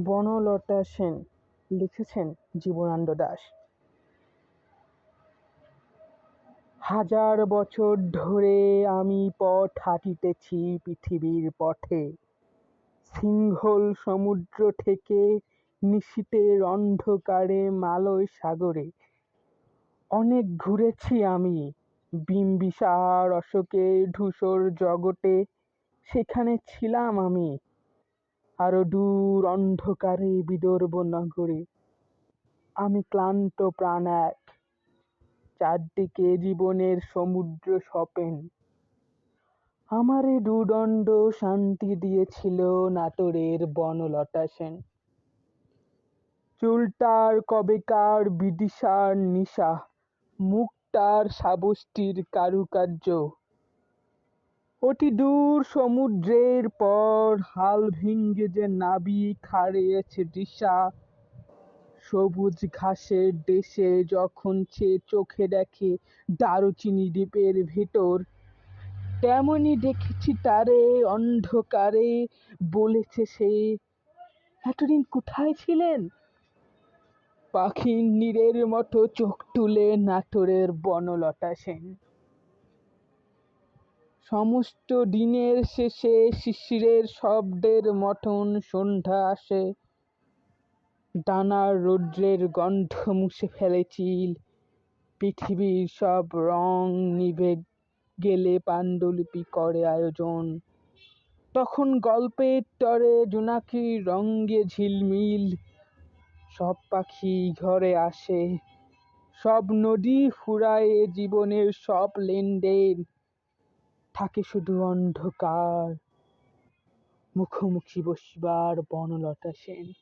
বনলতা সেন লিখেছেন জীবনানন্দ দাশ। হাজার বছর ধরে আমি পথ হাঁটিতেছি পৃথিবীর পথে, সিংহল সমুদ্র থেকে নিশীথের অন্ধকারে মালয় সাগরে। অনেক ঘুরেছি আমি বিম্বিসার অশোকের ধূসর জগতে, সেখানে ছিলাম আমি আরো দূর অন্ধকারে বিদর্ভ নগরে। আমি ক্লান্ত প্রাণ এক, চারদিকে জীবনের সমুদ্র সপেন। আমারে দুদণ্ড শান্তি দিয়েছিল নাটোরের বনলতা সেন। চুলটার কবেকার বিদিশার নিশা, মুখটার শ্রাবস্তির কারুকার্য। অতি দূর সমুদ্রের পর হাল ভেঙ্গে যে নাবিক হারিয়েছে দিশা, সবুজ ঘাসের দেশে যখন সে চোখে দেখে দারুচিনি দ্বীপের ভেতর, তেমনি দেখেছি তারে অন্ধকারে। বলেছে সে, এতদিন কোথায় ছিলেন? পাখির নীড়ের মতো চোখ তুলে নাটোরের বনলতা সেন। সমস্ত দিনের শেষে শিশিরের শব্দের মতন সন্ধ্যা আসে। ডানার রৌদ্রের গন্ধ মুছে ফেলে চিল, পৃথিবীর সব রং নিভে গেলে পাণ্ডুলিপি করে আয়োজন। তখন গল্পের তরে জোনাকির রঙে ঝিলমিল, সব পাখি ঘরে আসে, সব নদী ফুরায়ে জীবনের সব লেনদেন। থাকে শুধু অন্ধকার, মুখোমুখি বসিবার বনলতা সেন।